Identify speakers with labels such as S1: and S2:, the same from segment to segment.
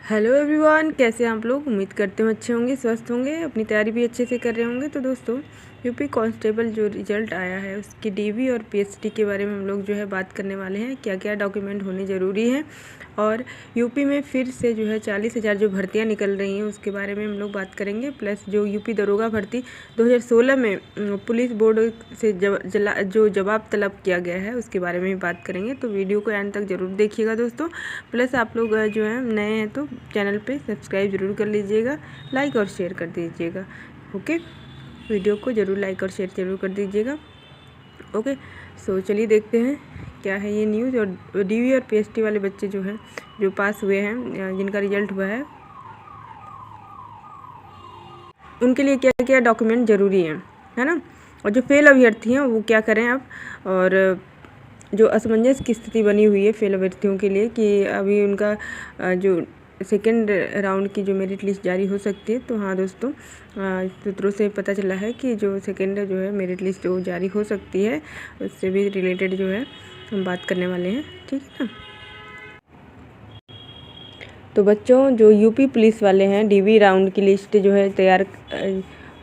S1: Hello everyone, कैसे हैं आप लोग। उम्मीद करते हैं अच्छे होंगे, स्वस्थ होंगे, अपनी तैयारी भी अच्छे से कर रहे होंगे। तो दोस्तों, यूपी कांस्टेबल जो रिजल्ट आया है उसकी डीवी और पीएसटी के बारे में हम लोग जो है बात करने वाले हैं। क्या क्या डॉक्यूमेंट होने ज़रूरी हैं और यूपी में फिर से जो है 40,000 जो भर्तियां निकल रही हैं उसके बारे में हम लोग बात करेंगे। प्लस जो यूपी दरोगा भर्ती 2016 में पुलिस बोर्ड से जो जवाब तलब किया गया है उसके बारे में भी बात करेंगे। तो वीडियो को एंड तक ज़रूर देखिएगा दोस्तों। प्लस आप लोग जो है नए हैं तो चैनल पे सब्सक्राइब ज़रूर कर लीजिएगा, लाइक और शेयर कर दीजिएगा। ओके, वीडियो को ज़रूर लाइक और शेयर ज़रूर कर दीजिएगा। ओके, सो चलिए देखते हैं क्या है ये न्यूज़। और डीवी और पीएसटी वाले बच्चे जो हैं जो पास हुए हैं, जिनका रिजल्ट हुआ है, उनके लिए क्या क्या डॉक्यूमेंट ज़रूरी है ना। और जो फेल अभ्यर्थी हैं वो क्या करें अब। और जो असमंजस की स्थिति बनी हुई है फेल अभ्यर्थियों के लिए कि अभी उनका जो सेकेंड राउंड की जो मेरिट लिस्ट जारी हो सकती है। तो हाँ दोस्तों, सूत्रों से पता चला है कि जो सेकेंड जो है मेरिट लिस्ट वो जारी हो सकती है। उससे भी रिलेटेड जो है हम बात करने वाले हैं, ठीक है ना। तो बच्चों, जो यूपी पुलिस वाले हैं, डीवी राउंड की लिस्ट जो है तैयार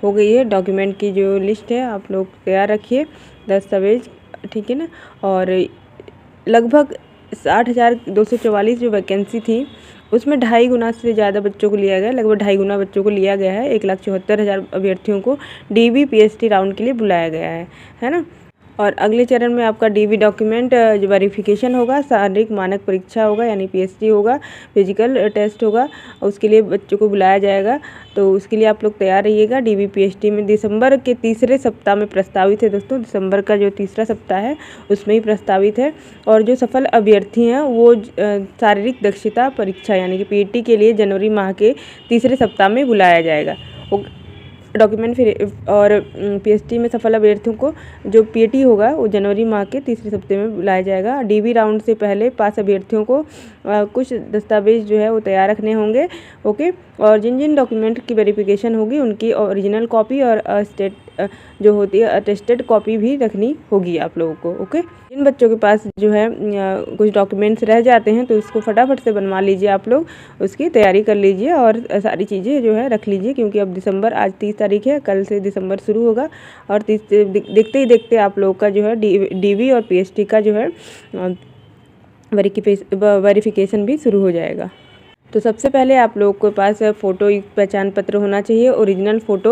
S1: हो गई है। डॉक्यूमेंट की जो लिस्ट है आप लोग तैयार रखिए, दस्तावेज, ठीक है ना। और लगभग 60,244 जो वैकेंसी थी उसमें 2.5 गुना से ज़्यादा बच्चों को लिया गया। लगभग 2.5 गुना बच्चों को लिया गया है। 1,74,000 अभ्यर्थियों को डीवी पीएसटी राउंड के लिए बुलाया गया है ना। और अगले चरण में आपका डीवी डॉक्यूमेंट जो वेरिफिकेशन होगा, शारीरिक मानक परीक्षा होगा यानी पीएसटी होगा, फिजिकल टेस्ट होगा, उसके लिए बच्चों को बुलाया जाएगा। तो उसके लिए आप लोग तैयार रहिएगा। डीवी पीएसटी में दिसंबर के तीसरे सप्ताह में प्रस्तावित है दोस्तों। दिसंबर का जो तीसरा सप्ताह है उसमें ही प्रस्तावित है। और जो सफल अभ्यर्थी हैं वो शारीरिक दक्षता परीक्षा यानी कि पीटी के लिए जनवरी माह के तीसरे सप्ताह में बुलाया जाएगा। डॉक्यूमेंट फिर और पीएसटी में सफल अभ्यर्थियों को जो पीटी होगा वो जनवरी माह के तीसरे सप्ताह में बुलाया जाएगा। डीवी राउंड से पहले पास अभ्यर्थियों को कुछ दस्तावेज जो है वो तैयार रखने होंगे। ओके, और जिन जिन डॉक्यूमेंट की वेरिफिकेशन होगी उनकी ओरिजिनल कॉपी और जो होती है अटेस्टेड कॉपी भी रखनी होगी आप लोगों को। ओके, जिन बच्चों के पास जो है कुछ डॉक्यूमेंट्स रह जाते हैं तो उसको फटाफट से बनवा लीजिए, आप लोग उसकी तैयारी कर लीजिए और सारी चीज़ें जो है रख लीजिए। क्योंकि अब दिसंबर, आज 30 तारीख है, कल से दिसंबर शुरू होगा और देखते ही देखते आप लोग का जो है डीवी और पीएसटी का जो है वेरिफिकेशन भी शुरू हो जाएगा। तो सबसे पहले आप लोग के पास फ़ोटो युक्त पहचान पत्र होना चाहिए, ओरिजिनल फ़ोटो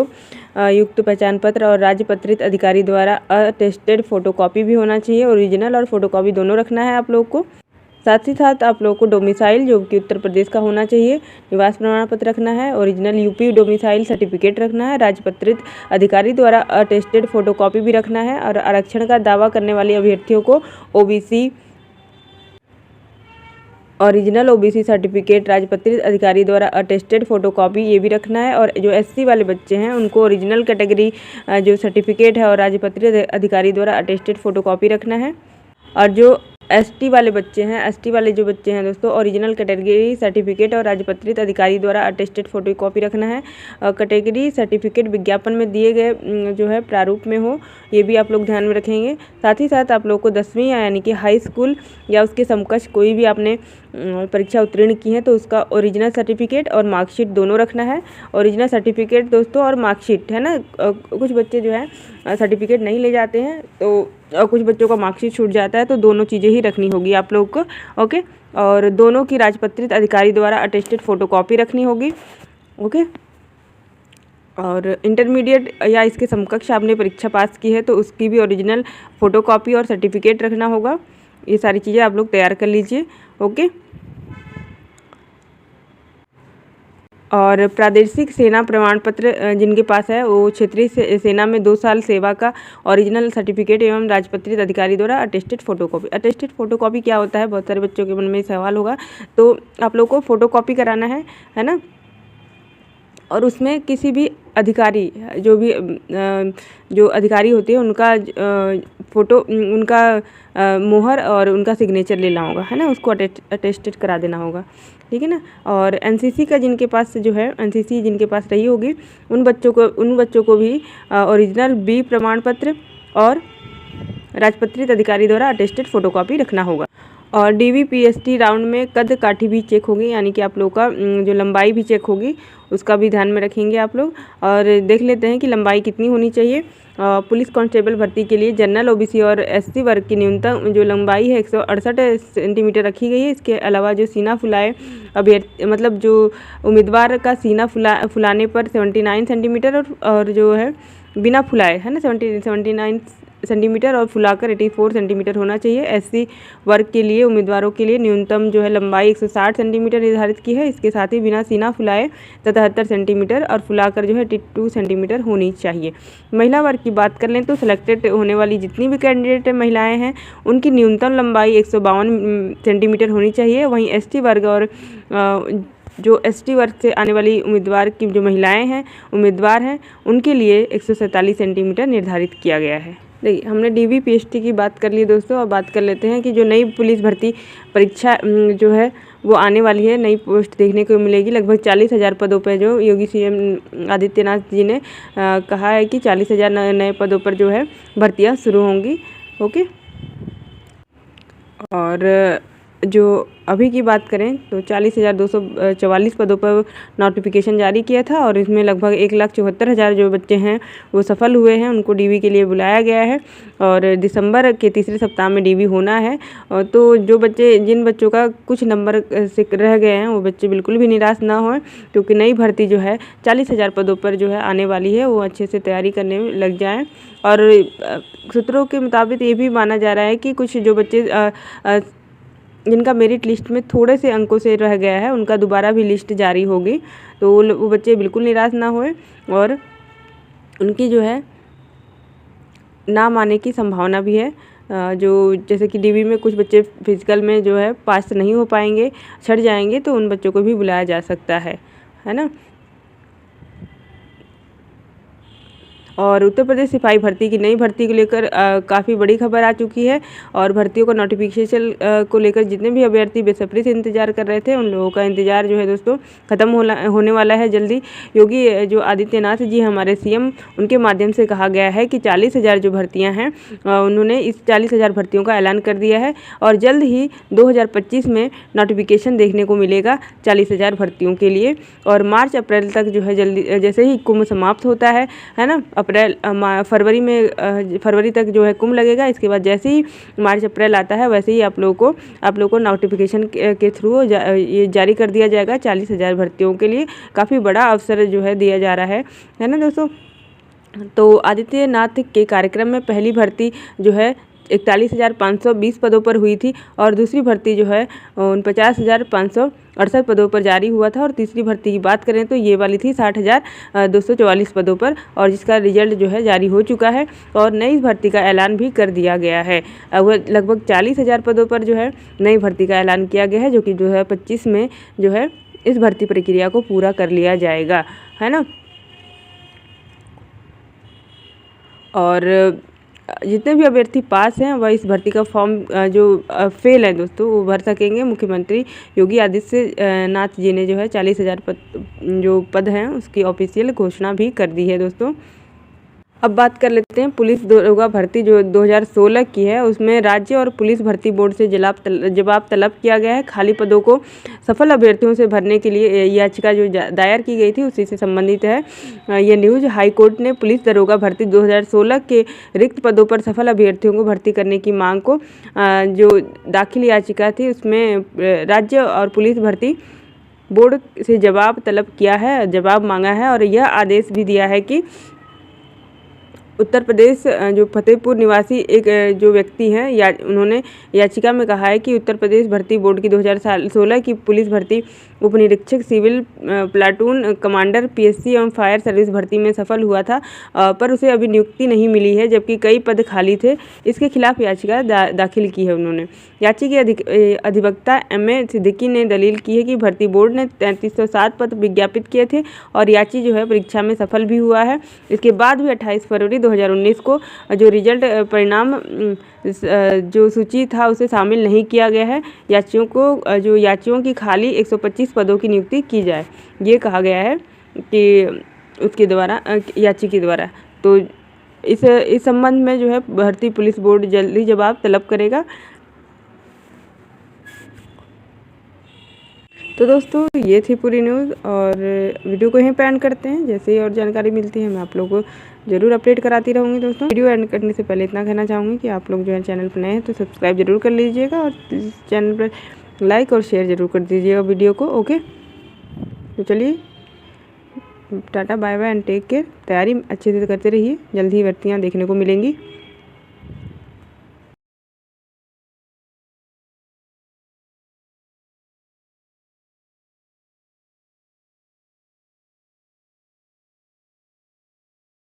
S1: युक्त पहचान पत्र और राजपत्रित अधिकारी द्वारा अटेस्टेड फ़ोटोकॉपी भी होना चाहिए। ओरिजिनल और फ़ोटोकॉपी दोनों रखना है आप लोग को। साथ ही साथ आप लोग को डोमिसाइल जो कि उत्तर प्रदेश का होना चाहिए, निवास प्रमाण पत्र रखना है, ओरिजिनल यूपी डोमिसाइल सर्टिफिकेट रखना है, राजपत्रित अधिकारी द्वारा अटेस्टेड फ़ोटोकॉपी भी रखना है। और आरक्षण का दावा करने वाले अभ्यर्थियों को ओबीसी ओरिजिनल ओबीसी सर्टिफिकेट राजपत्रित अधिकारी द्वारा अटेस्टेड फोटोकॉपी ये भी रखना है। और जो एससी वाले बच्चे हैं उनको ओरिजिनल कैटेगरी जो सर्टिफिकेट है और राजपत्रित अधिकारी द्वारा अटेस्टेड फोटोकॉपी रखना है। और जो एसटी वाले बच्चे हैं, एसटी वाले जो बच्चे हैं दोस्तों, ओरिजिनल कैटेगरी सर्टिफिकेट और राजपत्रित अधिकारी द्वारा अटेस्टेड फोटोकॉपी रखना है। कैटेगरी सर्टिफिकेट विज्ञापन में दिए गए जो है प्रारूप में हो, ये भी आप लोग ध्यान में रखेंगे। साथ ही साथ आप लोग को 10वीं यानी कि हाई स्कूल या उसके समकक्ष कोई भी आपने परीक्षा उत्तीर्ण की है तो उसका ओरिजिनल सर्टिफिकेट और मार्कशीट दोनों रखना है। ओरिजिनल सर्टिफिकेट दोस्तों और मार्कशीट है ना, कुछ बच्चे जो है सर्टिफिकेट नहीं ले जाते हैं तो कुछ बच्चों का मार्कशीट छूट जाता है, तो दोनों चीज़ें ही रखनी होगी आप लोग को। ओके, और दोनों की राजपत्रित अधिकारी द्वारा अटेस्टेड फोटोकॉपी रखनी होगी। ओके, और इंटरमीडिएट या इसके समकक्ष आपने परीक्षा पास की है तो उसकी भी ओरिजिनल फ़ोटोकॉपी और सर्टिफिकेट रखना होगा। ये सारी चीज़ें आप लोग तैयार कर लीजिए। ओके, और प्रादेशिक सेना प्रमाण पत्र जिनके पास है वो क्षेत्रीय सेना में 2 साल सेवा का ओरिजिनल सर्टिफिकेट एवं राजपत्रित अधिकारी द्वारा अटेस्टेड फोटोकॉपी। अटेस्टेड फोटोकॉपी क्या होता है, बहुत सारे बच्चों के मन में सवाल होगा। तो आप लोग को फोटोकॉपी कराना है ना। और उसमें किसी भी अधिकारी जो अधिकारी होते हैं उनका फ़ोटो, उनका मोहर और उनका सिग्नेचर लेना होगा, है ना, उसको अटेस्टेड करा देना होगा, ठीक है ना। और एनसीसी का जिनके पास जो है, एनसीसी जिनके पास रही होगी उन बच्चों को भी ओरिजिनल बी प्रमाण पत्र और राजपत्रित अधिकारी द्वारा अटेस्टेड फोटोकॉपी रखना होगा। और DVPST राउंड में कद काठी भी चेक होगी, यानी कि आप लोग का जो लंबाई भी चेक होगी उसका भी ध्यान में रखेंगे आप लोग। और देख लेते हैं कि लंबाई कितनी होनी चाहिए। पुलिस कांस्टेबल भर्ती के लिए जनरल OBC और SC वर्ग की न्यूनतम जो लंबाई है 168 सेंटीमीटर रखी गई है। इसके अलावा जो सीना फुलाए अभ्यर्थी मतलब जो उम्मीदवार का सीना फुलाने पर 79 सेंटीमीटर और जो है बिना फुलाए है ना 79 सेंटीमीटर और फुलाकर 84 सेंटीमीटर होना चाहिए। SC वर्ग के लिए उम्मीदवारों के लिए न्यूनतम जो है लंबाई 160 सेंटीमीटर निर्धारित की है। इसके साथ ही बिना सीना फुलाए 77 सेंटीमीटर और फुलाकर जो है 82 सेंटीमीटर होनी चाहिए। महिला वर्ग की बात कर लें तो सिलेक्टेड होने वाली जितनी भी कैंडिडेट महिलाएं हैं उनकी न्यूनतम लंबाई 152 सेंटीमीटर होनी चाहिए। वहीं ST वर्ग और जो ST वर्ग से आने वाली उम्मीदवार की जो महिलाएं हैं उम्मीदवार हैं उनके लिए 147 सेंटीमीटर निर्धारित किया गया है। देखिए हमने DVPST की बात कर ली दोस्तों। अब बात कर लेते हैं कि जो नई पुलिस भर्ती परीक्षा जो है वो आने वाली है। नई पोस्ट देखने को मिलेगी लगभग 40,000 पदों पर। जो योगी CM आदित्यनाथ जी ने कहा है कि 40,000 नए पदों पर जो है भर्तियां शुरू होंगी। ओके, और जो अभी की बात करें तो 40,244 पदों पर नोटिफिकेशन जारी किया था और इसमें लगभग 1,74,000 जो बच्चे हैं वो सफल हुए हैं। उनको DV के लिए बुलाया गया है और दिसंबर के तीसरे सप्ताह में DV होना है। और तो जो बच्चे जिन बच्चों का कुछ नंबर से रह गए हैं वो बच्चे बिल्कुल भी निराश ना हों, क्योंकि नई भर्ती जो है 40,000 पदों पर जो है आने वाली है। वो अच्छे से तैयारी करने में लग जाएँ। और सूत्रों के मुताबिक ये भी माना जा रहा है कि कुछ जो बच्चे जिनका मेरिट लिस्ट में थोड़े से अंकों से रह गया है उनका दोबारा भी लिस्ट जारी होगी, तो वो बच्चे बिल्कुल निराश ना होए और उनकी जो है नाम आने की संभावना भी है। जो जैसे कि DV में कुछ बच्चे फिजिकल में जो है पास नहीं हो पाएंगे, छट जाएंगे, तो उन बच्चों को भी बुलाया जा सकता है ना। और उत्तर प्रदेश सिपाही भर्ती की नई भर्ती को लेकर काफ़ी बड़ी खबर आ चुकी है और भर्तियों का नोटिफिकेशन को लेकर जितने भी अभ्यर्थी बेसब्री से इंतजार कर रहे थे उन लोगों का इंतजार जो है दोस्तों ख़त्म होने वाला है जल्दी। योगी जो आदित्यनाथ जी हमारे CM उनके माध्यम से कहा गया है कि 40,000 जो भर्तियाँ हैं उन्होंने इस 40,000 भर्तियों का ऐलान कर दिया है और जल्द ही 2025 में नोटिफिकेशन देखने को मिलेगा 40,000 भर्तियों के लिए। और मार्च अप्रैल तक जो है जल्दी जैसे ही कुंभ समाप्त होता है ना, फरवरी तक जो है कुंभ लगेगा। इसके बाद जैसे ही मार्च अप्रैल आता है वैसे ही आप लोगों को नोटिफिकेशन के थ्रू ये जारी कर दिया जाएगा 40,000 भर्तियों के लिए। काफ़ी बड़ा अवसर जो है दिया जा रहा है ना दोस्तों। तो आदित्यनाथ के कार्यक्रम में पहली भर्ती जो है 41,520 पदों पर हुई थी और दूसरी भर्ती जो है 49,568 पदों पर जारी हुआ था। और तीसरी भर्ती की बात करें तो ये वाली थी 60,244 पदों पर और जिसका रिजल्ट जो है जारी हो चुका है और नई भर्ती का ऐलान भी कर दिया गया है। वह लगभग 40,000 पदों पर जो है नई भर्ती का ऐलान किया गया है, जो कि 2025 में जो है इस भर्ती प्रक्रिया को पूरा कर लिया जाएगा, है ना। और जितने भी अभ्यर्थी पास हैं वह इस भर्ती का फॉर्म जो फेल है दोस्तों वो भर सकेंगे। मुख्यमंत्री योगी आदित्यनाथ जी ने जो है 40,000 जो पद हैं उसकी ऑफिशियल घोषणा भी कर दी है दोस्तों। अब बात कर लेते हैं पुलिस दरोगा भर्ती जो 2016 की है, उसमें राज्य और पुलिस भर्ती बोर्ड से जवाब तलब किया गया है। खाली पदों को सफल अभ्यर्थियों से भरने के लिए याचिका जो दायर की गई थी उसी से संबंधित है ये न्यूज़। हाई कोर्ट ने पुलिस दरोगा भर्ती 2016 के रिक्त पदों पर सफल अभ्यर्थियों को भर्ती करने की मांग को जो दाखिल याचिका थी उसमें राज्य और पुलिस भर्ती बोर्ड से जवाब तलब किया है, जवाब मांगा है और यह आदेश भी दिया है कि उत्तर प्रदेश जो फतेहपुर निवासी एक जो व्यक्ति हैं उन्होंने याचिका में कहा है कि उत्तर प्रदेश भर्ती बोर्ड की 2016 की पुलिस भर्ती उपनिरीक्षक सिविल प्लाटून कमांडर PSC एवं फायर सर्विस भर्ती में सफल हुआ था पर उसे अभी नियुक्ति नहीं मिली है, जबकि कई पद खाली थे। इसके खिलाफ याचिका दाखिल की है उन्होंने। याची के अधिवक्ता MA सिद्दीकी ने दलील की है कि भर्ती बोर्ड ने 3307 पद विज्ञापित किए थे और याची जो है परीक्षा में सफल भी हुआ है। इसके बाद भी 28 फरवरी 2019 को जो रिजल्ट परिणाम जो सूची था उसे शामिल नहीं किया गया है। याचियों की खाली 125 पदों की नियुक्ति की जाए, ये कहा गया है कि उसके द्वारा याची के द्वारा। तो इस संबंध में जो है भर्ती पुलिस बोर्ड जल्दी जवाब तलब करेगा। तो दोस्तों ये थी पूरी न्यूज़ और वीडियो को यहीं पे एंड करते हैं। जैसे ही और जानकारी मिलती है मैं आप लोगों को ज़रूर अपडेट कराती रहूँगी। दोस्तों वीडियो एंड करने से पहले इतना कहना चाहूँगी कि आप लोग जो है चैनल पर नए हैं तो सब्सक्राइब जरूर कर लीजिएगा और चैनल पर लाइक और शेयर ज़रूर कर दीजिएगा वीडियो को। ओके, तो चलिए tata bye bye and take care. तैयारी अच्छे से करते रहिए, जल्द ही भर्तियाँ देखने को मिलेंगी।